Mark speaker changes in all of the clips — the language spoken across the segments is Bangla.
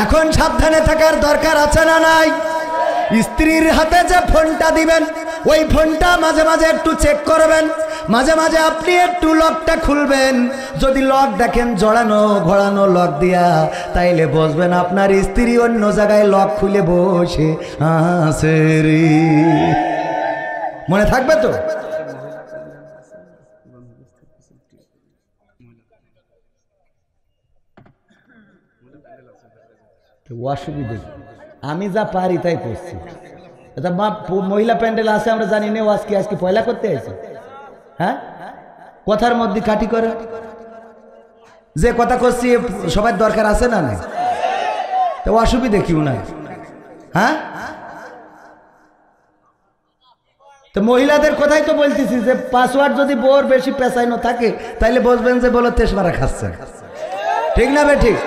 Speaker 1: এখন সাবধানে থাকার দরকার আছে না নাই? স্ত্রীর হাতে যে ফোনটা দিবেন ওই ফোনটা মাঝে মাঝে একটু চেক করবেন, মাঝে মাঝে আপনি একটু লকটা খুলবেন। যদি লক দেখেন জড়ানো ঘোরানো লক দিয়া, তাইলে বুঝবেন আপনার স্ত্রী অন্য জায়গায় লক খুলে বসে আছে রে। মনে থাকবে তো? অসুবিধে আমি যা পারি তাই করছি। মহিলা প্যান্ডেল আছে আমরা জানি না, আজকে পয়লা করতে আছে। হ্যাঁ, কথার মধ্যে কাটি করে যে কথা করছি সবার দরকার আছে না নাই? তো অসুবিধে কিউ নাই? হ্যাঁ, তো মহিলাদের কথাই তো বলতেছি যে পাসওয়ার্ড যদি বোর বেশি পেঁচাইনো থাকে তাইলে বুঝবেন যে বলো তেজমারা খাচ্ছে। ঠিক না বে ঠিক?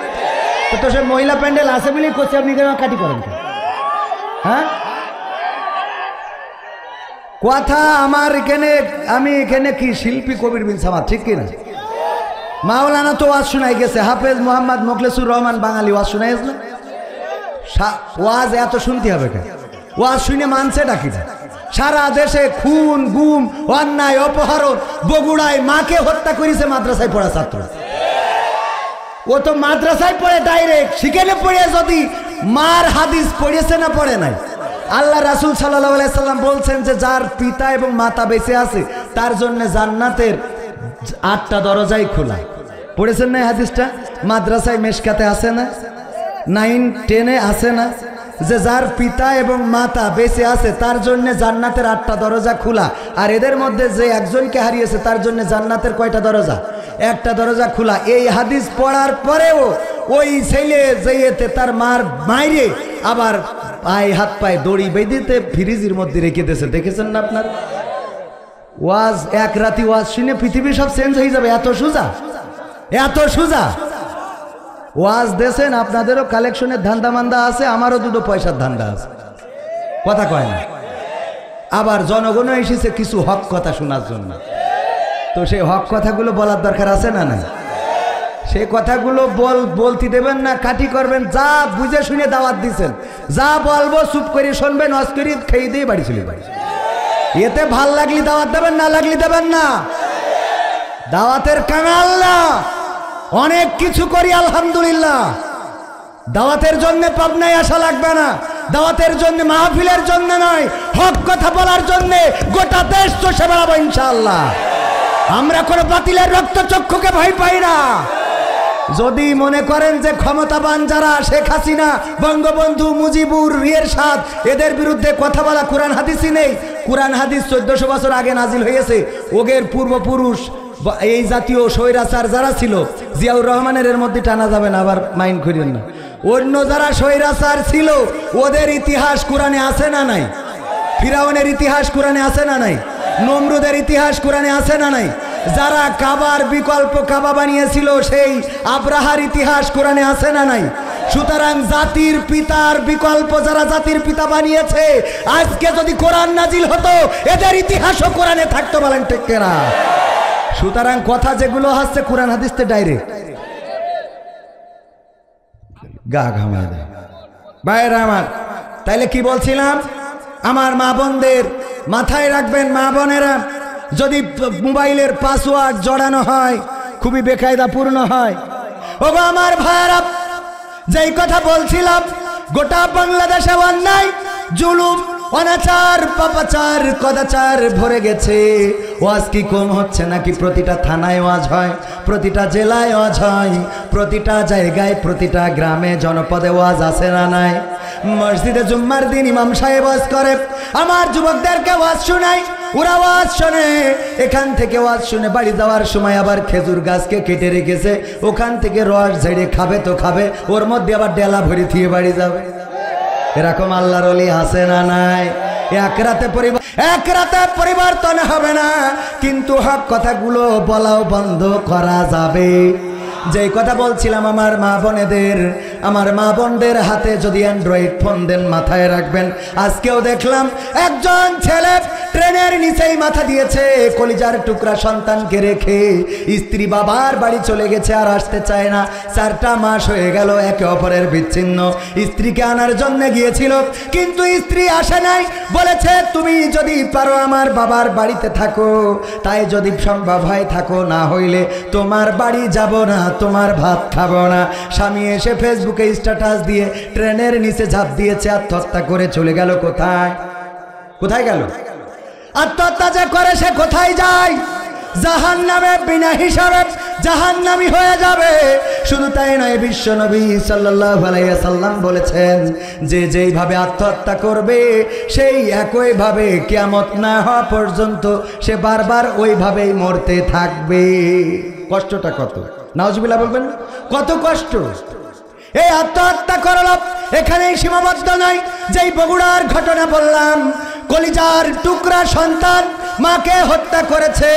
Speaker 1: তো সে মহিলা প্যান্ডেল আছে বলেই করছে, আপনি কেন কাটি করেন? হ্যাঁ, কথা আমার এখানে, আমি এখানে কি শিল্পী কবির বিন সামাদ, ঠিক কিনা? মাওলানা তো ওয়াজ শোনাই গেছে, হাফেজ মোহাম্মদ মোখলেসুর রহমান বাঙালি ওয়াজ শোনাই গেছিল। ওয়াজ এত শুনতে হবে কেন? ওয়াজ শুনে মানছে ডাকি না। সারা দেশে খুন গুম অন্যায় অপহরণ, বগুড়ায় মাকে হত্যা করেছে মাদ্রাসায় পড়া ছাত্র। ও তো মাদ্রাসায় পড়ে ডাইরেক্ট, সেখানে পড়ে যদি মার হাদিস পড়েছে না পড়ে নাই? আল্লাহ রাসূল সাল্লাল্লাহু আলাইহি সাল্লাম বলছেন যে যার পিতা এবং মাতা বেঁচে আছে তার জন্য জান্নাতের 8টা দরজাই খোলা। পড়েছেন না হাদিসটা? মাদ্রাসায় মেশকাতে আছে না, 9, 10-এ আছে না, যে যার পিতা এবং মাতা বেঁচে আছে তার জন্য জান্নাতের 8টা দরজা খোলা। আর এদের মধ্যে যে একজনকে হারিয়েছে তার জন্য জান্নাতের কয়টা দরজা? 1টা দরজা খোলা। এই হাদিস পড়ার পরেও ওই ছেলে যেতে তার মার মাইরে আবার পায়ে হাত পায়ে দড়ি বেঁধেতে ফ্রিজের মধ্যে রেখে দিয়েছে। দেখেছেন না আপনার? ওয়াজ এক রাতি ওয়াজ শুনে পৃথিবী সব চেঞ্জ হয়ে যাবে, এত সোজা, এত সোজা ওয়াজ দেন। আপনাদেরও কালেকশনের ধান্দা মান্দা আছে, আমারও 2 পয়সার ধান্দা আছে, কথা কয় না। আবার জনগণও এসেছে কিছু হক কথা শোনার জন্য, তো সেই হক কথাগুলো বলার দরকার আছে না নাই? সেই কথাগুলো বলতে দেবেন না, কাটি করবেন। যা বুঝে শুনে দাওয়াত দিচ্ছেন, যা বলবো চুপ করে শুনবেন, অজ করে খেয়ে দিয়ে বাড়ি চলে যাবেন। এতে ভাল লাগলি দাওয়াত দেবেন, না লাগলি দেবেন না। দাওয়াতের কাঙাল না, অনেক কিছু করি আলহামদুলিল্লাহ। দাওয়াতের জন্য পাবনায় আসা লাগবে না, দাওয়াতের জন্য মাহফিলের জন্য নয়, হক কথা বলার জন্য গোটা দেশ চষে বেড়াবো ইনশাআল্লাহ। আমরা কোনো বাতিলের রক্তচক্ষুকে ভয় পাই না। যদি মনে করেন যে ক্ষমতাবান যারা শেখ হাসিনা, বঙ্গবন্ধু মুজিবুর এরশাদ, এদের বিরুদ্ধে কথা বলা কোরআন হাদিসই নেই। কোরআন হাদিস 1400 বছর আগে নাজিল হয়েছে। ওদের পূর্বপুরুষ এই জাতীয় স্বৈরাচার যারা ছিল, জিয়াউর রহমানের এর মধ্যে টানা যাবে না, আবার মাইন্ড করেন না। অন্য যারা স্বৈরাচার ছিল ওদের ইতিহাস কোরআনে আছে না নাই? ফিরাউনের ইতিহাস কোরআনে আছে না নাই? নমরুদের ইতিহাস কোরআনে আছে না নাই? যারা কাবার বিকল্প কাবা বানিয়েছিল সেই আব্রাহার ইতিহাস কোরআনে আছে না নাই? সুতরাং জাতির পিতার বিকল্প যারা জাতির পিতা বানিয়েছে, আজকে যদি কোরআন নাজিল হতো এদের ইতিহাসও কোরআনে থাকতো, বলেন ঠিক কিনা? সুতরাং কথা যেগুলো হচ্ছে কোরআন হাদিসতে ডাইরেক্ট গা ঘামায় দেয়। ভাইরা আমার, তাইলে কি বলছিলাম? আমার মা বোনদের মাথায় রাখবেন, মা বোনেরা, যদি মোবাইলের পাসওয়ার্ড জড়ানো হয় খুবই বেকায়দাপূর্ণ হয়। ওগো আমার ভাইরা, যেই কথা বলছিলাম, গোটা বাংলাদেশে অন্যায় জুলুম অনাচার পাপাচার কদাচার ভরে গেছে। ওয়াজ কি কম হচ্ছে নাকি? প্রতিটা থানায় ওয়াজ হয়, প্রতিটা জেলায় ওয়াজ হয়, প্রতিটা জায়গায় প্রতিটা গ্রামে জনপদে ওয়াজ আছে না নাই? মসজিদে জুম্মার দিন ইমাম সাহেব ওয়াজ করে, আমার যুবকদেরকে ওয়াজ শোনায়, ওরা ওয়াজ শোনে। এখান থেকে ওয়াজ শুনে বাড়ি যাওয়ার সময় আবার খেজুর গাছকে কেটে রেখেছে, ওখান থেকে রস ঝেড়ে খাবে তো খাবে, ওর মধ্যে আবার ডেলা ভরে থিয়ে বাড়ি যাবে। এরকম আল্লাহর ওলি আছে না নাই? এক রাতে পরিবর্তন হবে না, কিন্তু হক কথাগুলো বলাও বন্ধ করা যাবে যেই কথা বলছিলাম, আমার মা বোনদের হাতে যদি অ্যান্ড্রয়েড ফোন দেন মাথায় রাখবেন। আজকেও দেখলাম একজন ছেলে ট্রেনের নিচেই মাথা দিয়েছে, কলিজার টুকরা সন্তানকে রেখে স্ত্রী বাবার বাড়ি চলে গেছে, আর আসতে চায় না। 4টা মাস হয়ে গেল একে অপরের বিচ্ছিন্ন। স্ত্রীকে আনার জন্য গিয়েছিল, কিন্তু স্ত্রী আসে নাই। বলেছে তুমি যদি পারো আমার বাবার বাড়িতে থাকো, তাই যদি সম্ভব হয় থাকো, না হইলে তোমার বাড়ি যাব না, তোমার ভাত খাবো না। স্বামী এসে ফেসবুকে স্ট্যাটাস দিয়ে ট্রেনের নিচে ঝাঁপ দিয়েছে, আত্মহত্যা করে চলে গেল। কোথায় গেল? আত্মহত্যা যে করে সে কোথায় যায়? জাহান্নামে বিনা হিসাবে জাহান্নামী হয়ে যাবে। শুধু তাই নয়, বিশ্ব নবী সাল্লাল্লাহু আলাইহি ওয়াসাল্লাম বলেছেন যে যেইভাবে আত্মহত্যা করবে সেই একইভাবে কিয়ামত না হওয়া পর্যন্ত সে বারবার ওইভাবেই মরতে থাকবে। কষ্টটা কত! নাউজুবিল্লাহ বলবেন, কত কষ্ট! এই আত্মহত্যা করল এখানেই সীমাবদ্ধ নয়। যেই বগুড়ার ঘটনা বললাম, কলিজার টুকরা সন্তান মাকে হত্যা করেছে,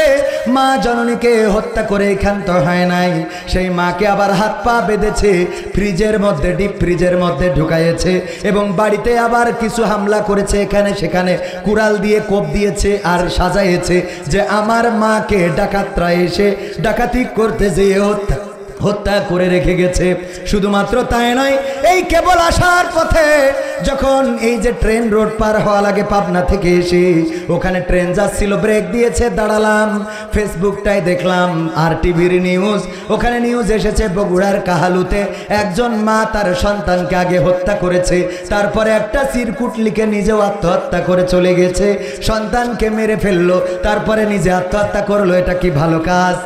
Speaker 1: মা জননীকে হত্যা করে ক্ষান্ত হয় নাই। সেই মাকে আবার হাত পা বেঁধেছে, ফ্রিজের মধ্যে, ডিপ ফ্রিজের মধ্যে ঢুকাইয়েছে, এবং বাড়িতে আবার কিছু হামলা করেছে, এখানে সেখানে কুড়াল দিয়ে কোপ দিয়েছে, আর সাজাইয়েছে যে আমার মাকে ডাকাতরা এসে ডাকাতি করতে যেয়ে হত্যা করে রেখে গেছে। শুধুমাত্র তাই নয়, এই কেবল আসার পথে যখন এই যে ট্রেন রোড পার হওয়া লাগে পাবনা থেকে এসে, ওখানে ট্রেন যাচ্ছিল, ব্রেক দিয়েছে, দাঁড়ালাম, ফেসবুকটায় দেখলাম আর টিভির নিউজ, ওখানে নিউজ এসেছে বগুড়ার কাহালুতে একজন মা তার সন্তানকে আগে হত্যা করেছে, তারপরে একটা চিরকুট লিখে নিজেও আত্মহত্যা করে চলে গেছে। সন্তানকে মেরে ফেললো, তারপরে নিজে আত্মহত্যা করলো। এটা কি ভালো কাজ?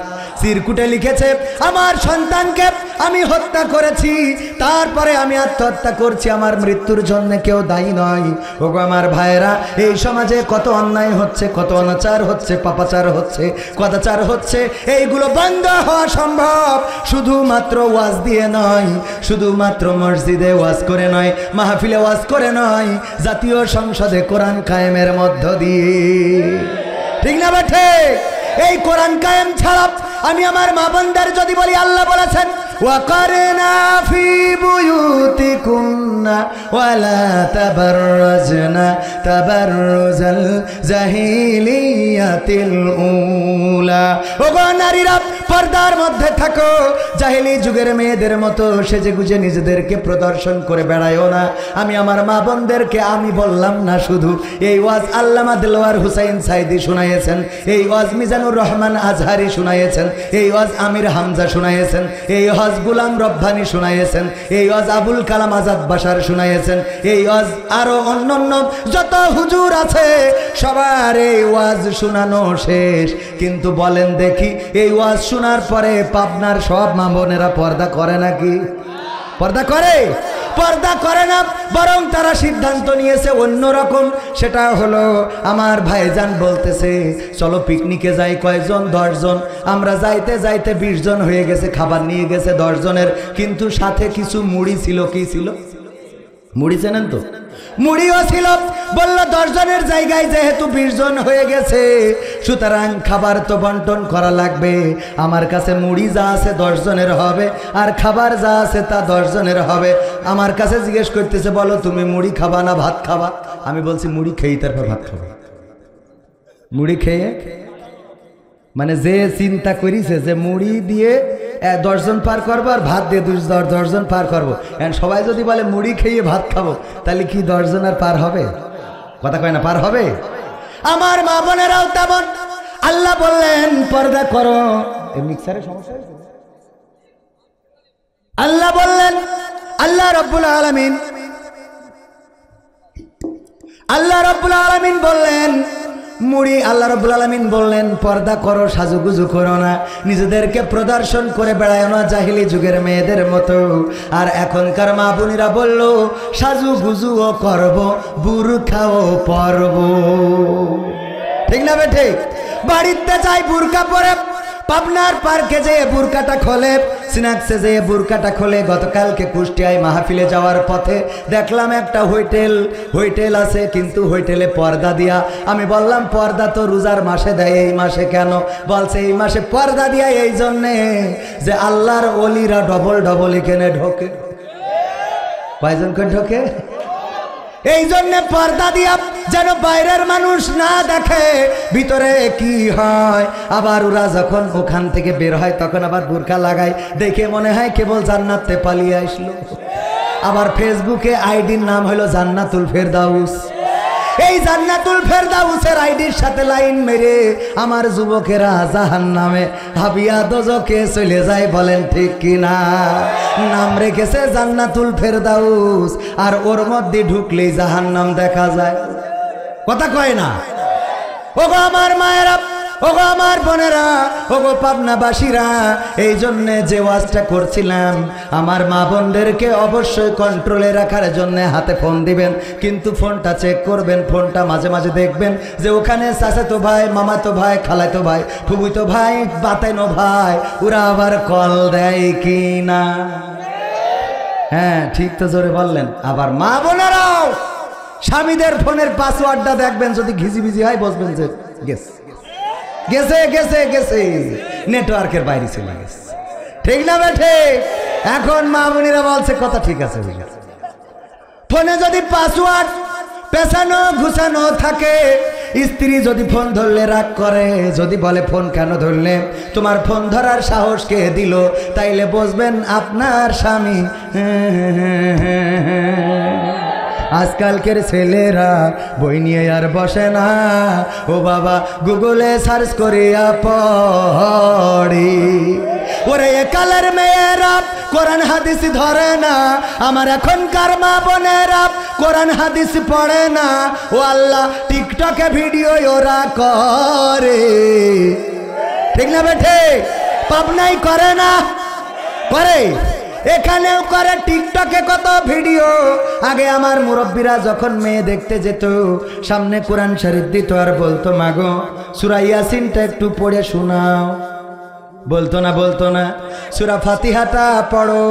Speaker 1: চিরকুটে লিখেছে আমার সন্তানকে আমি হত্যা করেছি, তারপরে আমি আত্মহত্যা করছি, আমার মৃত্যুর জন্য কেউ দায়ী নয়। ওগো আমার ভাইয়েরা, এই সমাজে কত অন্যায় হচ্ছে, কত অনাচার হচ্ছে, পাপাচার হচ্ছে, কদাচার হচ্ছে। এইগুলো বন্ধ হওয়া সম্ভব শুধুমাত্র ওয়াজ দিয়ে নয়, শুধুমাত্র মসজিদে ওয়াজ করে নয়, মাহফিলে ওয়াজ করে নয়, জাতীয় সংসদে কোরআন কায়েমের মধ্য দিয়ে। ঠিক না বেঠে? এই কোরআন কায়েম ছাড়া আমি আমার মা বোনদের যদি বলি, আল্লাহ বলেছেন ওয়াকারনা ফি বুয়ুতিকুন্না ওয়ালা তাবাররাজনা তাবাররুজাল জাহিলিয়াতিল উলা। ওগো নারীরা, পর্দার মধ্যে থাকো, জাহিলি যুগের মেয়েদের মতো সেজে গুজে নিজেদেরকে প্রদর্শন করে বেড়ায়ও না। আমি আমার মা বোনদেরকে আমি বললাম না শুধু, এই ওয়াজ আল্লামা দেলোয়ার হুসাইন সাইদি শুনাইয়েছেন, এই ওয়াজ মিজানুর রহমান আজহারি শুনাইয়েছেন, এই ওয়াজ আমির হামজা শুনাইয়েছেন, এই ওয়াজ গুলাম রব্বানি শুনাইয়েছেন, এই ওয়াজ আবুল কালাম আজাদ বাশার শুনাইয়েছেন, এই ওয়াজ আরো অন্যান্য যত হুজুর আছে সবার এই ওয়াজ শোনানো শেষ। কিন্তু বলেন দেখি, এই ওয়াজ শোনার পরে পাবনার সব মা বোনেরা পর্দা করে নাকি? পর্দা করে? পর্দা করে না, বরং তারা সিদ্ধান্ত নিয়েছে অন্যরকম। সেটা হলো, আমার ভাইজান বলতেছে চলো পিকনিকে যাই। কয়জন? 10 জন। আমরা যাইতে যাইতে 20 জন হয়ে গেছে, খাবার নিয়ে গেছে 10 জনের, কিন্তু সাথে কিছু মুড়ি ছিল। কি ছিল? মুড়ি চেনেন তো? মুড়িও ছিল। বলল 10 জনের জায়গায় যেহেতু 20 জন হয়ে গেছে, সুতরাং খাবার তো বন্টন করা লাগবে। আমার কাছে মুড়ি যা আছে 10 জনের হবে, আর খাবার যা আছে তা 10 জনের হবে। আমার কাছে জিজ্ঞেস করতেছে, বলো তুমি মুড়ি খাবা না ভাত খাবা? আমি বলছি মুড়ি খেয়ে তারপর ভাত খাবো। মুড়ি খেয়ে মানে যে চিন্তা করিছে যে মুড়ি দিয়ে 10 জন পার করবো আর ভাত দিয়ে 10 জন পার করবো, সবাই যদি বলে মুড়ি খেয়ে ভাত খাবো, তাহলে কি 10 জন আর পার হবে? কথা কয় না, পার হবে? আমার মা বোনেরাও তেমন। আল্লাহ বললেন পর্দা করো। এই মিক্সারের সমস্যা হয়েছে? আল্লাহ বললেন, আল্লাহ রব্বুল আলামিন বললেন মুড়ি, আল্লাহ রাব্বুল আলামিন বললেন পর্দা করো, সাজুগুজু করো না, নিজেদেরকে প্রদর্শন করে বেড়ায় না জাহিলি যুগের মেয়েদের মতো। আর এখনকার মা বোনেরা বলল সাজুগুজুও করব, বুরখাও পরব। ঠিক না বে ঠিক? বাড়িতে যাই বুরকা পরে, পাবনার পার্কে যে বুরকাটা খোলে, সিনাক্সে যে বুরকাটা খোলে। গতকালকে কুষ্টিয়ায় মাহফিলে যাওয়ার পথে দেখলাম একটা হোটেল আছে, কিন্তু হোটেলে পর্দা দিয়া। আমি বললাম পর্দা তো রোজার মাসে দেয়, এই মাসে কেন? বলছে এই মাসে পর্দা দিয়া এই জন্যে যে আল্লাহর ওলিরা ডবল ডবল এখানে ঢোকে। কয়জন করে ঢোকে? এই জন্য পর্দা দিয়া, যেন বাইরের মানুষ না দেখে ভিতরে কি হয়। আবার ওরা যখন ওখান থেকে বের হয় তখন আবার বুরকা লাগায়, দেখে মনে হয় কেবল জান্নাতে পালিয়ে আসলো। আবার ফেসবুকে আইডির নাম হলো জান্নাতুল ফেরদাউস। এই জান্নাতুল ফেরদাউসের আইডির সাথে লাইন মেরে আমার যুবকেরা জাহান্নামে হাবিয়া দোজখে চলে যায়। বলেন ঠিক কিনা? নাম রেখেছে জান্নাতুল ফেরদাউস, আর ওর মধ্যে ঢুকলেই জাহান্নাম দেখা যায়। কথা কয় না? ওগো আমার মায়েরা, ওগো আমার বোনেরা, ওগো পাবনাবাসীরা, এই জন্য যে ওয়াজটা করছিলাম, আমার মা বোনদেরকে অবশ্যই কন্ট্রোলে রাখার জন্য হাতে ফোন দিবেন, কিন্তু ফোনটা চেক করবেন। ফোনটা মাঝে মাঝে দেখবেন যে ওখানে চাচাতো ভাই, মামাতো ভাই, খালাতো ভাই, ফুফুতো ভাই, বাতাইনো ভাই, ওরা আবার কল দেয় কি না। হ্যাঁ ঠিক তো, জোরে বললেন। আবার মা বোনেরাও স্বামীদের ফোনের পাসওয়ার্ডটা দেখবেন, যদি ঘিজিবিজি হয় বসবেন যে গেছে গেছে গেছে গেছে, নেটওয়ার্কের বাইরে চলে গেছে। ঠিক না বেঠে? এখন মা বোনেরা বলছে কথা ঠিক আছে, ফোনে যদি পাসওয়ার্ড পেছানো ঘুষানো থাকে, স্ত্রী যদি ফোন ধরলে রাগ করে, যদি বলে ফোন কেন ধরলে, তোমার ফোন ধরার সাহস কে দিল, তাইলে বুঝবেন আপনার স্বামী। আজকালকের ছেলেরা বই নিয়ে আর বসে না, ও বাবা গুগলে সার্চ করিয়া পড়ি। ওরে কালের মেয়েরা কোরআন হাদিস ধরে না, আমার এখনকার মা বোনেরা কোরআন হাদিস পড়ে না। ও আল্লাহ, টিকটকে ভিডিও ওরা করে। ঠিক না বেঠে? পাবনাই করে না? করে, এখানেও করে। টিকটকে কত ভিডিও। আগে আমার মুরব্বীরা যখন মেয়ে দেখতে যেত, সামনে কোরআন শরীফ দিত আর বলতো মাগো সূরা ইয়াসিনটা একটু পড়ে শোনাও। বলতো না? বলতো না? সূরা ফাতিহাটা পড়ো,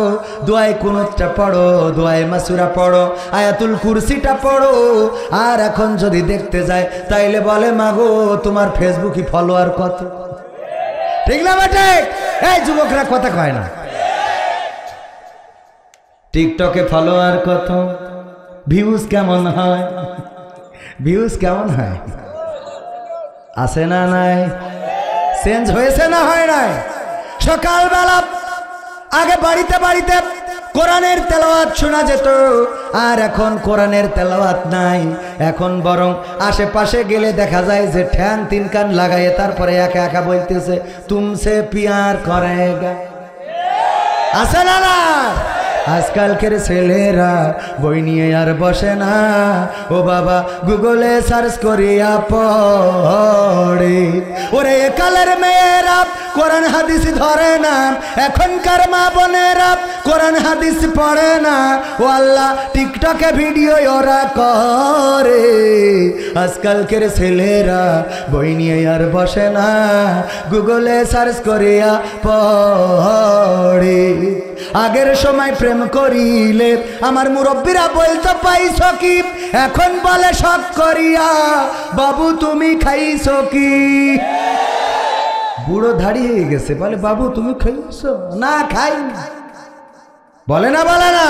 Speaker 1: দোয়ায়ে কুনুতটা পড়ো, দোয়ায়ে মাসুরা পড়ো, আয়াতুল কুরসিটা পড়ো। আর এখন যদি দেখতে যায় তাইলে বলে মাগো তোমার ফেসবুকে ফলোয়ার কত। ঠিক না বেটে? এই যুবকরা কথা কয় না? টিকটকে ফলোয়ার কত, ভিউজ কেমন হয়? ভিউজ কেমন হয়? আছে না নাই? চেঞ্জ হয়েছে না হয় নাই? সকালবেলা আগে বাড়িতে বাড়িতে কোরআনের তেলাওয়াত শোনা যেত, আর এখন কোরআনের তেলাওয়াত নাই। এখন বরং আশেপাশে গেলে দেখা যায় যে ঠ্যাং তিন কান লাগাইয়ে তারপরে একা একা বলতেছে তুমসে পিয়ার করেগা। আছে না না? আজকালকের ছেলেরা বই নিয়ে আর বসে না, ও বাবা গুগলে সার্চ করিয়া পড়ে। ওরে কালের মেয়েরা কোরআন হাদিস ধরে না, এখনকার মা বোনেরা কোরআন হাদিস পড়ে না। ও আল্লাহ, টিকটকে ভিডিও ওরা করে। আজকালকের ছেলেরা বই নিয়ে আর বসে না, গুগলে সার্চ করিয়া পড়ে। আগের সময় প্রেম করিলে আমার মুরব্বীরা বলতো পাইছ কি, এখন বলে শখ করিয়া বাবু তুমি খাইছ কি। বুড়ো দাঁড়িয়ে হয়ে গেছে, বলে বাবু তুমি খাইছ? না খাই। বলে না? বলে না?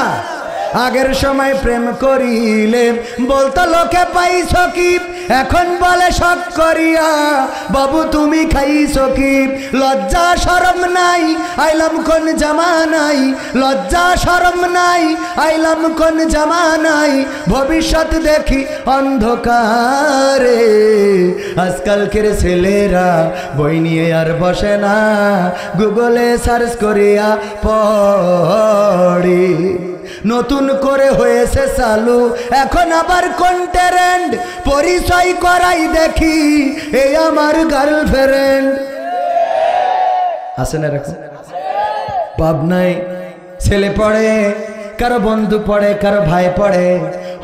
Speaker 1: আগের সময় প্রেম করিলে বলতো লোকে পাইছ কি, এখন বলে শখ করিয়া বাবু তুমি খাইছ কি। লজ্জা শরম নাই, আইলাম কোন জামানাই। লজ্জা শরম নাই, আইলাম কোন জামানাই। ভবিষ্যৎ দেখি অন্ধকারে। আজকালকের ছেলেরা বই নিয়ে আর বসে না, গুগলে সার্চ করিয়া পড়ে। নতুন করে হয়েছে চালু এখন আবার কোন ট্রেন্ড, পরিচয় করাই দেখি এই আমার গার্লফ্রেন্ড। আছে না এরকম? পাবনায় ছেলে পড়ে, কারো বন্ধু পড়ে, কারো ভাই পড়ে।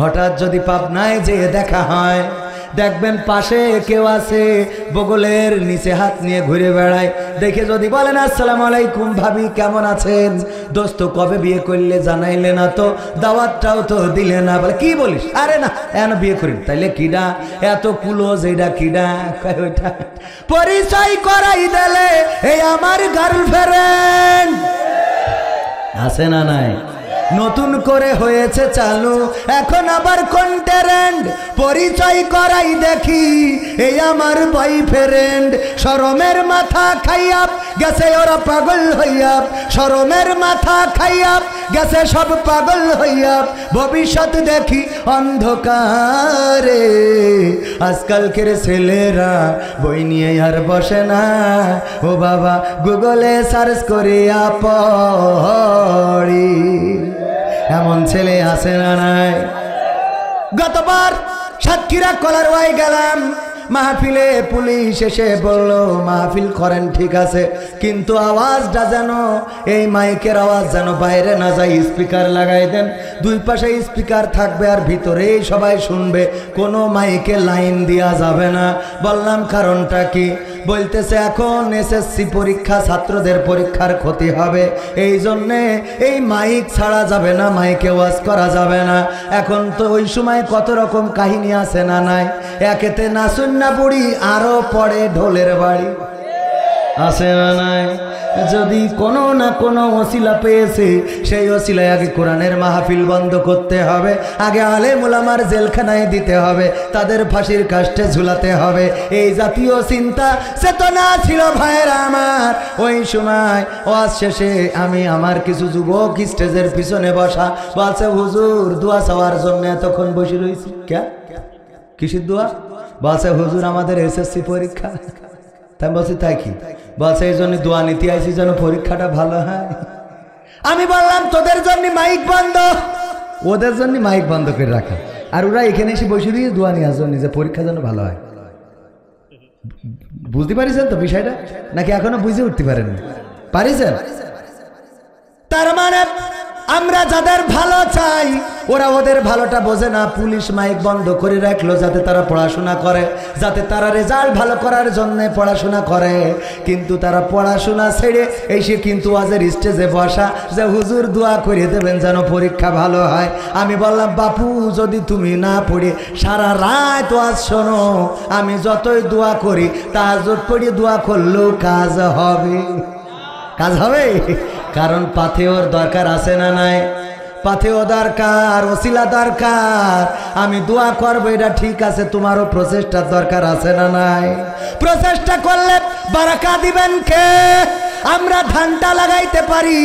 Speaker 1: হঠাৎ যদি পাবনায় যেয়ে দেখা হয়, দেখবেন পাশে কেউ আছে বগলের নিচে হাত নিয়ে ঘুরে বেড়ায়, দেখে যদি বলেন আসসালামু আলাইকুম ভাবি কেমন আছেন, দোস্ত কবে বিয়ে করলে জানাইলে না তো, দাওয়াতটাও তো দিলে না, বলে কি বলিস, আরে না এন বিয়ে করি, তাইলে কিডা এত কুলোজ, এইটা কিডা, ওইটা পরিচয় করাই দিলে এই আমার গার্লফ্রেন্ড আছে না নাই, নতুন করে হয়েছে চালু এখন আবার কন্টেরেন্ট, পরিচয় করাই দেখি এই আমার বয়ফ্রেন্ড, শরমের মাথা খাইয়া গেছে ওরা পাগল হইয়া, শরমের মাথা খাইয়া গেছে সব পাগল হইয়া, ভবিষ্যৎ দেখি অন্ধকারে, আজকালকের ছেলেরা বই নিয়ে আর বসে না, ও বাবা গুগলে সার্চ করিয়া পড়ি, এমন ছেলে আছে না নাই। গতবার সাতক্ষীরা কলারওয়ায় গেলাম, মাহফিলে পুলিশ এসে বলল মাহফিল করেন ঠিক আছে, কিন্তু আওয়াজটা যেন এই মাইকের আওয়াজ যেন বাইরে না যায়, স্পিকার লাগাই দেন, দুই পাশে স্পিকার থাকবে আর ভিতরেই সবাই শুনবে, কোনো মাইকে লাইন দেওয়া যাবে না। বললাম কারণটা কি, বলতেছে এখন এসএসসি পরীক্ষা, ছাত্রদের পরীক্ষার ক্ষতি হবে, এই জন্যে এই মাইক ছাড়া যাবে না, মাইকে ওয়াজ করা যাবে না। এখন তো ওই সময় কত রকম কাহিনী আছে না নাই, একেতে নাচুন না বুড়ি আরো পড়ে ঢোলের বাড়ি আছে না নাই, যদি কোনো না কোনো ওসিলা পেয়েছে সেই ওসিলায় আগে কোরআনের মাহফিল বন্ধ করতে হবে, আগে আলেম ওলামার জেলখানায় দিতে হবে, তাদের ফাঁসির কাস্টে ঝুলাতে হবে, এই জাতীয় চিন্তা চেতনা ছিল ভাইরা আমার। ওই সময় ওয়াজ শেষে আমি আমার কিছু যুবক স্টেজের পিছনে বসা, বলছে হুজুর দোয়া চাওয়ার জন্য এতক্ষণ বসে রয়েছি, কে কিসের দোয়া, বলছে হুজুর আমাদের এসএসসি পরীক্ষা, তাই বলছি তাই কি, বলছে এই জন্য দোয়া নিতে আইছি যেন পরীক্ষাটা ভালো হয়। আমি বললাম তোদের জন্য মাইক বন্ধ, ওদের জন্য মাইক বন্ধ করে রাখা, আর ওরা এখানে এসে বসে দিয়ে দোয়া নেওয়ার জন্য যে পরীক্ষা যেন ভালো হয়। বুঝতে পারিছেন তো বিষয়টা, নাকি এখনো বুঝে উঠতে পারেননি? পারিছেন? তার মানে আমরা যাদের ভালো চাই ওরা ওদের ভালোটা বোঝে না, পুলিশ মাইক বন্ধ করে রাখলো যাতে তারা পড়াশোনা করে, যাতে তারা রেজাল্ট ভালো করার জন্য পড়াশোনা করে, কিন্তু তারা পড়াশোনা ছেড়ে এসে কিন্তু আজের স্টেজে বসা যে হুজুর দোয়া করে দেবেন যেন পরীক্ষা ভালো হয়। আমি বললাম বাপু যদি তুমি না পড়ে সারা রাত ওয়াজ শোনো, আমি যতই দোয়া করি তাহাজ্জুদ পড়ে দোয়া করলেও কাজ হবে, কাজ হবে, কারণ পাথেওর দরকার আছে না নাই, পাথেও দরকার, ওসিলা দরকার, আমি দোয়া করবো এটা ঠিক আছে, তোমারও প্রচেষ্টার দরকার আছে না নাই, প্রচেষ্টা করলে বারাকা দিবেন কে? আমরা ধানটা লাগাইতে পারি,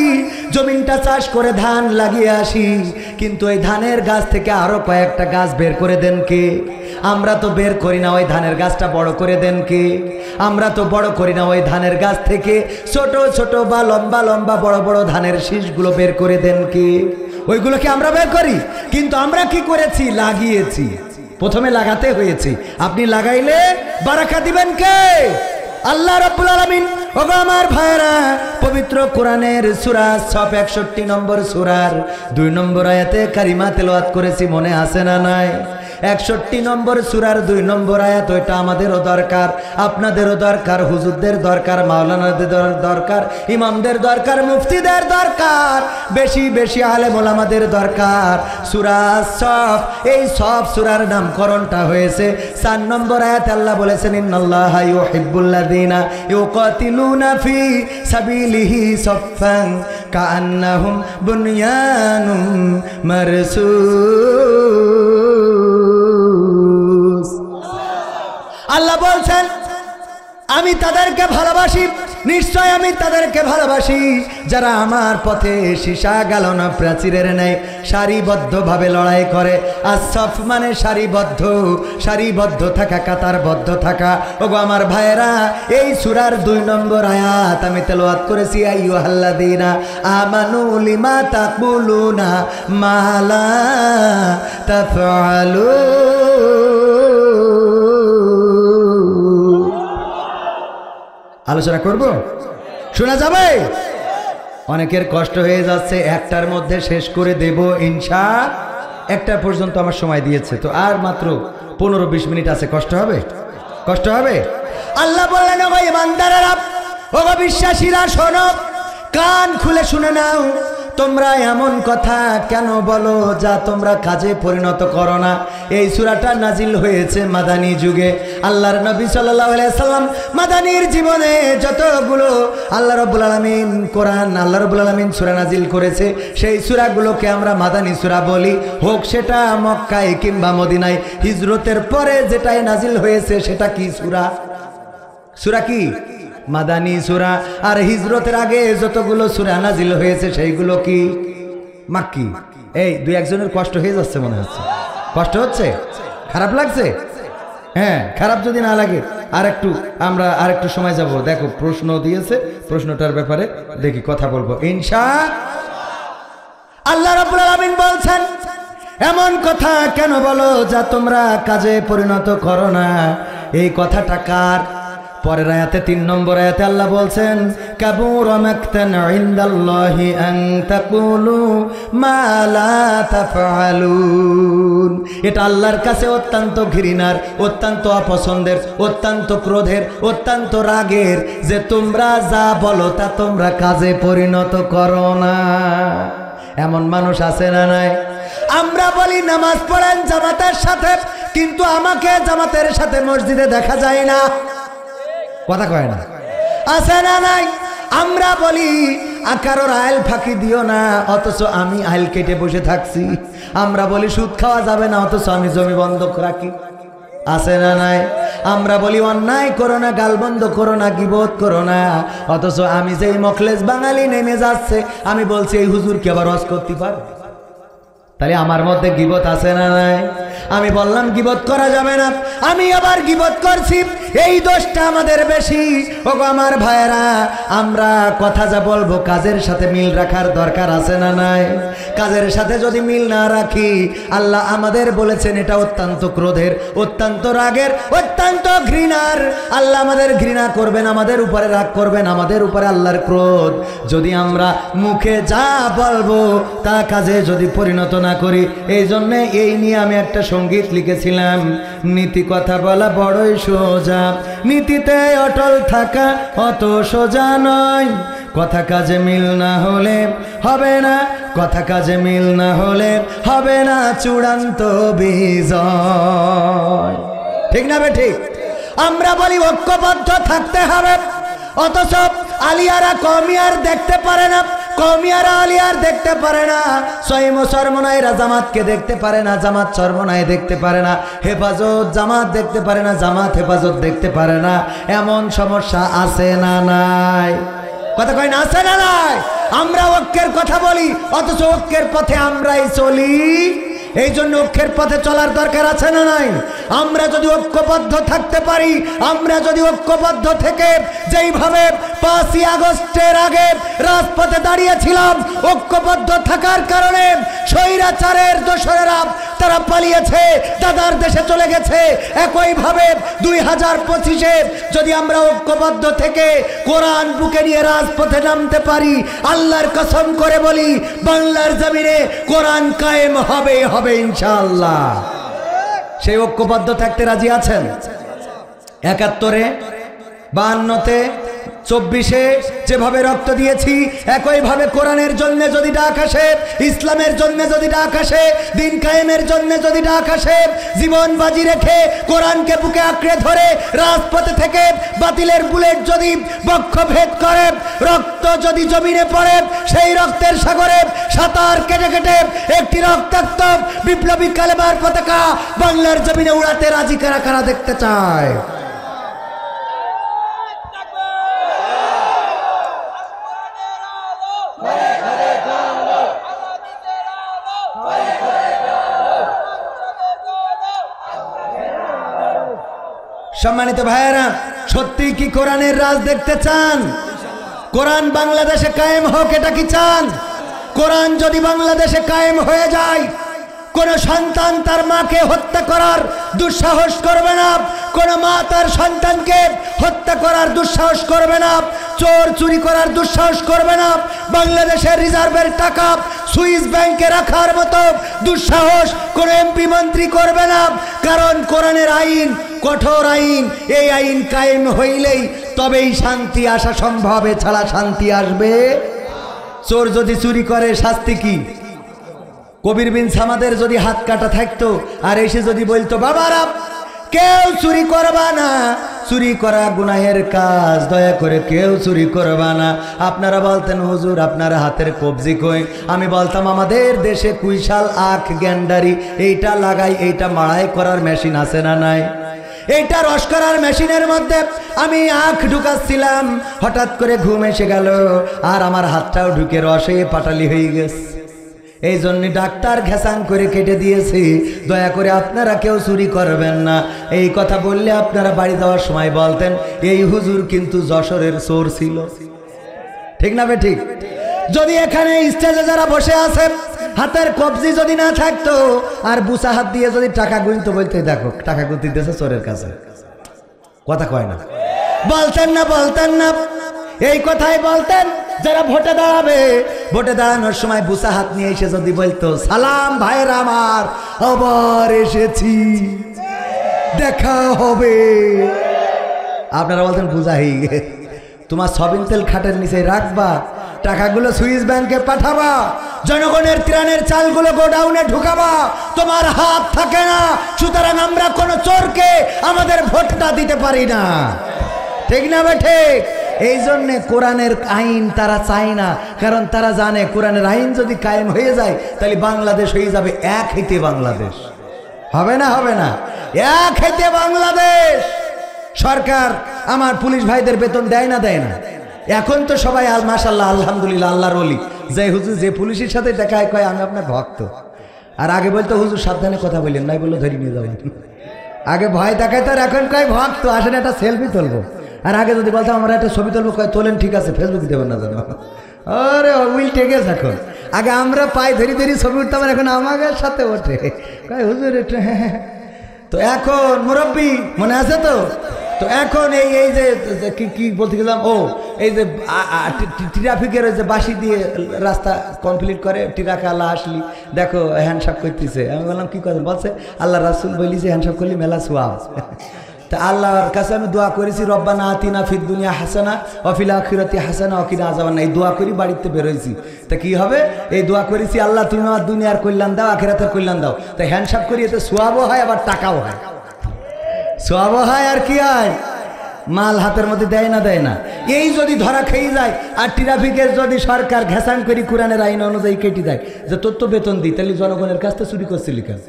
Speaker 1: জমিনটা চাষ করে ধান লাগিয়ে আসি, কিন্তু ওই ধানের গাছ থেকে আরো কয়েকটা গাছ বের করে দেন কে? আমরা তো বের করি না, ওই ধানের গাছটা বড় করে দেন কে? আমরা তো বড় করি না, ওই ধানের গাছ থেকে ছোট ছোট বা লম্বা লম্বা বড় বড় ধানের শীষগুলো বের করে দেন কে? ওইগুলোকে আমরা বের করি, কিন্তু আমরা কি করেছি? লাগিয়েছি, প্রথমে লাগাতে হয়েছে, আপনি লাগাইলে বারাকা দিবেন কে? আল্লাহ রাব্বুল আলামিন। ওগো আমার ভাইরা, পবিত্র কোরআনের সূরা সফ 61 নম্বর সূরার 2 নম্বর আয়াতে কারিমা তেলাওয়াত করেছি, মনে আছে না নাই? 61 নম্বর সূরার 2 নম্বর আয়াত, ওইটা আমাদেরও দরকার, আপনাদেরও দরকার, হুজুরদের দরকার, মাওলানাদের দরকার, ইমামদের দরকার, মুফতিদের দরকার, বেশি বেশি আলেম ওলামাদের দরকার। সূরা সফ, এই সফ সূরার নামকরণটা হয়েছে 4 নম্বর আয়াত, আল্লাহ বলেছেন ইন্নাল্লাহা ইউহিব্বুল্লাযীনা ইউকাতিলুনা ফি সাবিলিহি সাফফান কাআন্নাহুম বুনয়ানুম মারসুস। আল্লাহ বলছেন আমি তাদেরকে ভালোবাসি, নিশ্চয় আমি তাদেরকে ভালোবাসি যারা আমার পথে সীসা গালনা প্রাচীরের ন্যায় সারিবদ্ধভাবে লড়াই করে। আসফ মানে সারিবদ্ধ, সারিবদ্ধ থাকা, কাতারবদ্ধ থাকা। ওগো আমার ভাইয়েরা, এই সূরার 2 নম্বর আয়াত আমি তেলাওয়াত করেছি, আইয়ুহাল্লাযীনা আমানু লিমা তাকুলুনা মা লা তাফআলুন। আলোচনা করব, শোনা যাবে? অনেকের কষ্ট হয়ে যাচ্ছে, একটার মধ্যে শেষ করে দেব ইনশা, একটা পর্যন্ত আমার সময় দিয়েছে, তো আর মাত্র 15-20 মিনিট আছে, কষ্ট হবে? কষ্ট হবে? আল্লাহ বললেন, ও ইমানদারেরা, ও বিশ্বাসীরা, শোনো, কান খুলে শুনে নাও। তোমরা এমন কথা কেন বলো যা তোমরা কাজে পরিণত করো না? এই সূরাটা নাজিল হয়েছে মাদানী যুগে। আল্লাহর নবী সাল্লাল্লাহু আলাইহি সাল্লাম মাদানীর জীবনে যতগুলো আল্লাহ রাব্বুল আলামিন কোরআন আল্লাহ রাব্বুল আলামিন সূরা নাজিল করেছে, সেই সূরাগুলোকে আমরা মাদানী সূরা বলি। হোক সেটা মক্কায় কিংবা মদিনায়, হিজরতের পরে যেটাই নাজিল হয়েছে সেটা কি সূরা? সূরা কি? মাদানী সূরা। আর হিজরতের আগে যতগুলো সূরা নাজিল হয়েছে সেইগুলো কি? মাক্কি। এই দুই একজনের কষ্ট হয়ে যাচ্ছে মনে হচ্ছে, কষ্ট হচ্ছে, খারাপ লাগছে? হ্যাঁ, খারাপ যদি না লাগে আমরা আরেকটু সময় যাব। দেখো প্রশ্ন দিয়েছে, প্রশ্নটার ব্যাপারে দেখি কথা বলবো ইনশাআল্লাহ। আল্লাহ রাব্বুল আলামিন বলছেন, এমন কথা কেন বলো যা তোমরা কাজে পরিণত করো না? এই কথাটা কার? পরের আয়াতে 3 নম্বর আয়াতে আল্লাহ বলছেন, কাবুরা মাকতান ইনদাল্লাহি আন তাকুলু মা লা তাফআলুন। এটা আল্লাহর কাছে অত্যন্ত ঘৃণার, অত্যন্ত অপছন্দের, অত্যন্ত ক্রোধের, অত্যন্ত রাগের যে তোমরা যা বলো তা তোমরা কাজে পরিণত করো না। এমন মানুষ আছে না নাই? আমরা বলি নামাজ পড়েন জামাতের সাথে, কিন্তু আমাকে জামাতের সাথে মসজিদে দেখা যায় না। কথা কয় না? আছে না নাই? আমরা বলি কারোর আইল ফাঁকি দিও না, অথচ আমি আইল কেটে বসে থাকছি। আমরা বলি সুদ খাওয়া যাবে না, অথচ আমি জমি বন্ধক রাখি। আছে না নাই? আমরা বলি অন্যায় করো না, গালবন্ধ করো না, গীবত করো না, অথচ আমি যেই মখলেস বাঙালি নেমে যাচ্ছে, আমি বলছি এই হুজুর কি আবার ওয়াজ করতে পারে? তাহলে আমার মধ্যে গীবত আছে না নাই? আমি বললাম গীবত করা যাবে না, আমি আবার গীবত করছি, এই দোষটা আমাদের বেশি। ওগো আমার ভাইয়েরা, আমরা কথা যা বলবো কাজের সাথে মিল রাখার দরকার আছে না নাই? কাজের সাথে যদি মিল না রাখি, আল্লাহ আমাদের বলেছেন এটা অত্যন্ত ক্রোধের, অত্যন্ত রাগের, অত্যন্ত ঘৃণার। আল্লাহ আমাদের ঘৃণা করবেন, আমাদের উপরে রাগ করবেন, আমাদের উপরে আল্লাহর ক্রোধ। যদি আমরা মুখে যা বলবো তা কাজে যদি পরিণত না করি। এই জন্যে এই নিয়ে আমি একটা সঙ্গীত লিখেছিলাম, নীতি কথা বলা বড়ই সোজা, নীতিতে অটল থাকা অত সোজা নয়। কথা কাজে মিল না হলে হবে না, কথা কাজে মিল না হলে হবে না চূড়ান্ত বিজয়। ঠিক না বে ঠিক? আমরা বলি ঐক্যবদ্ধ থাকতে হবে, অথচ আলিয়ারা কওমিয়ার দেখতে পারে না, কওমিয়ারা আলিয়ার দেখতে পারে না, সহিম চরমনাইরা জামাতকে দেখতে পারে না, জামাত চরমনাই দেখতে পারে না, হেফাজত জামাত দেখতে পারে না, জামাত হেফাজত দেখতে পারে না। এমন সমস্যা আছে না নাই? কথা কয় না? আছে না নাই? আমরা ঐক্যের কথা বলি, অথচ ঐক্যের পথে আমরাই চলি। এই জন্য ঐক্যের পথে চলার দরকার আছে না নাই? আমরা যদি ঐক্যবদ্ধ থাকতে পারি, আমরা যদি ঐক্যবদ্ধ থেকে যেইভাবে 5ই আগস্টের আগে রাজপথে দাঁড়িয়েছিলাম, ঐক্যবদ্ধ থাকার কারণে স্বৈরাচারের দোসরেরা তারা পালিয়েছে, দাদার দেশে চলে গেছে। একইভাবে 2025-এ যদি আমরা ঐক্যবদ্ধ থেকে কোরআন বুকে নিয়ে রাজপথে নামতে পারি, আল্লাহর কসম করে বলি বাংলার জমিনে কোরআন কায়েম হবে হবে ইনশাআল্লাহ। সেই ঐক্যবদ্ধ থাকতে রাজি আছেন? 71-এ, 52-তে, 24-এ যেভাবে রক্ত দিয়েছি, একইভাবে কোরআনের জন্য যদি ডাক আসে, ইসলামের জন্য যদি ডাক আসে, দিন কায়েমের জন্য যদি ডাক আসে, জীবন বাজি রেখে কোরআনকে বুকে আঁকড়ে ধরে রাজপথে থেকে বাতিলের বুলেট যদি বক্ষভেদ করে, রক্ত যদি জমিনে পড়ে, সেই রক্তের সাগরে সাঁতার কেটে কেটে একটি রক্তাক্ত বিপ্লবী কালেমার পতাকা বাংলার জমিনে উড়াতে রাজি কারা কারা দেখতে চায়? সম্মানিত ভাইয়েরা, সত্যি কি কোরআনের রাজ দেখতে চান? কোরআন বাংলাদেশে কায়েম হোক, এটা কি চান? কোরআন যদি বাংলাদেশে কায়েম হয়ে যায়, কোন সন্তান তার মাকে হত্যা করার দুঃসাহস করবে না, কোন মা তার সন্তানকে হত্যা করার দুঃসাহস করবে না, চোর চুরি করার দুঃসাহস করবে না, বাংলাদেশের রিজার্ভের টাকা সুইস ব্যাংকে রাখার মতো দুঃসাহস কোন এমপি মন্ত্রী করবে না। কারণ কোরআনের আইন কঠোর আইন, এই আইন কায়েম হইলেই তবেই শান্তি আসা সম্ভব, এছাড়া শান্তি আসবে। চোর যদি চুরি করে শাস্তি কি? কবির বিন সামাদের যদি হাত কাটা থাকতো আর এসে যদি বলতো বাবারা কেউ চুরি করবা না, চুরি করা গুনাহের কাজ, দয়া করে কেউ চুরি করবা না। আপনারা বলতেন হুজুর আপনার হাতের কবজি কই? আমি বলতাম আমাদের দেশে কুইশাল আখ গ্যান্ডারি এইটা লাগাই, এইটা মাড়াই করার মেশিন আছে না নাই? এইটা রস করার মেশিনের মধ্যে আমি আখ ঢুকাচ্ছিলাম, হঠাৎ করে ঘুম এসে গেল আর আমার হাতটাও ঢুকে রসে পাটালি হয়ে গেছে। এই জন্য ডাক্তার ঘেসাং করে কেটে দিয়েছে। দয়া করে আপনারা কেউ চুরি করবেন না। এই কথা বললে আপনারা বাড়ি যাওয়ার সময় বলতেন এই হুজুর কিন্তু যশোরের চোর ছিল। ঠিক না বে ঠিক? যদি এখানে স্টেজে যারা বসে আছে হাতের কবজি যদি না থাকতো আর বুসা হাত দিয়ে যদি টাকা গুনতে বলতে দেখো টাকা গুনতে দিতেছে চোরের কাছে, কথা কয় না? বলতেন না, বলতেন না। এই কথাই বলতেন যারা ভোটে দাঁড়াবে। ভোটে দাঁড়ানোর সময় বুসা হাত নিয়ে এসে যদি বলতো সালাম ভাইরা আমার, আবার এসেছি, দেখা হবে, আপনারা বলতেন বুঝা হয়ে গে, তোমার সবিন তেল খাটের নিচে রাখবা, টাকাগুলো সুইস ব্যাংকে পাঠাবা, জনগণের ত্রাণের চালগুলো গোডাউনে ঢুকাবা, তোমার হাত থাকে না। সুতরাং আমরা কোন চোরকে আমাদের ভোটটা দিতে পারি না। ঠিক না বে ঠিক? এই জন্য কোরআনের আইন তারা চায় না, কারণ তারা জানে কোরআনের আইন যদি কায়েম হয়ে যায় তাহলে বাংলাদেশ হয়ে যাবে এক হইতে বাংলাদেশ। হবে না? হবে না? এক হইতে বাংলাদেশ। সরকার আমার পুলিশ ভাইদের বেতন দেয় না? দেয় না। এখন তো সবাই মাশাআল্লাহ আলহামদুলিল্লাহ আল্লাহর ওলি, যে হুজুর যে পুলিশের সাথে দেখা হয় কয় আমি আপনার ভক্ত। আর আগে বলতো হুজুর সাবধানে কথা বললেন, নাই বললো ধরে নিয়ে যাবেন। আগে ভয় দেখায় তার, এখন কয় ভক্ত, আসেন একটা সেলফি তুলবো। আর আগে যদি বলতাম আমরা একটা ছবি তুলবো, কয় তোলেন, ঠিক আছে, ফেসবুকে দেবেন না জানো। আরে উইল টেকে এখন। আগে আমরা পাই ধরি ধরি ছবি উঠতাম, এখন আমাদের সাথে ওঠে, কয় হুজুর একটু। তো এখন মুরব্বী মনে আছে তো? তো এখন এই যে কি বলতে গেলাম, ও এই যে ট্রাফিকের ওই যে বাঁশি দিয়ে রাস্তা কমপ্লিট করে, টিরাকা আল্লাহ আসলি দেখো হ্যান্ডশাক করতেছে। আমি বললাম কি কথা? বলছে আল্লাহ রাসূল বলি যে হ্যান্ডশাক করলি মেলা সোয়াব। তা আল্লাহর কাছে আমি দোয়া করেছি রব্বানা আতিনা ফিদ দুনিয়া হাসানা ওয়া ফিল আখিরাতি হাসানা ওয়া কিনা আযাবান্নার। এই দোয়া করি বাড়িতে বেরোইছি। তা কি হবে? এই দোয়া করেছি আল্লাহ তুমি আমার দুনিয়ার কল্যাণ দাও, আখিরাতের কল্যাণ দাও। তা হ্যান্ডশাক করি, এতে সোয়াবও হয় আবার টাকাও হয়। সোয়াবও হয় আর কি হয়? মাল হাতের মধ্যে দেয় না? দেয় না। এই যদি ধরা খেয়ে যায় আর ট্রাফিকের যদি সরকার ঘেসাং করি কোরআনের আইন অনুযায়ী কেটে দেয় যে তোর তো বেতন দিই, তাহলে জনগণের কাছ থেকে চুরি করছিলি কেন?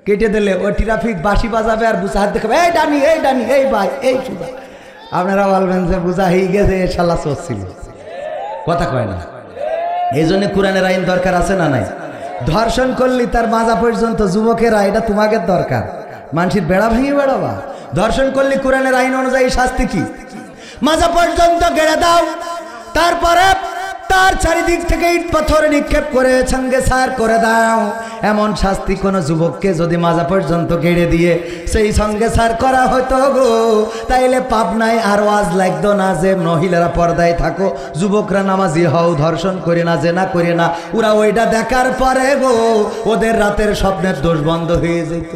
Speaker 1: কেটে দিলে ওই ট্রাফিক বাঁশি বাজাবে আর বুঝা হাত দেখাবে, এই ডানি, এই ডানি, এই ভাই, এই সুদা। আপনারা বলবেন যে বুঝা হয়ে গেছে শালা চলছিল, কথা কয় না। এই জন্য কোরআনের আইন দরকার আছে না নাই? ধর্ষণ করলি তার মাজা পর্যন্ত যুবকেরা, এটা তোমাকে দরকার। মানুষের বেড়া ভেঙে বেড়াবা। ধর্ষণ করলি কোরআনের আইন অনুযায়ী শাস্তি কি? মাজা পর্যন্ত গেড়ে দাও, তারপরে তার চারিদিক থেকে ইট পাথর নিক্ষেপ করে সঙ্গে সার করে দাও। এমন শাস্তি কোন যুবককে যদি মাজা পর্যন্ত গেড়ে দিয়ে সেই সঙ্গে সার করা হতো গো, তাইলে পাবনায় আর ওয়াজ লাগতো না যে মহিলারা পর্দায় থাকো, যুবকরা নামাজি হও, ধর্ষণ করে না, জেনা করে না। ওরা ওইটা দেখার পরে গো ওদের রাতের স্বপ্নের দোষ বন্ধ হয়ে যেত।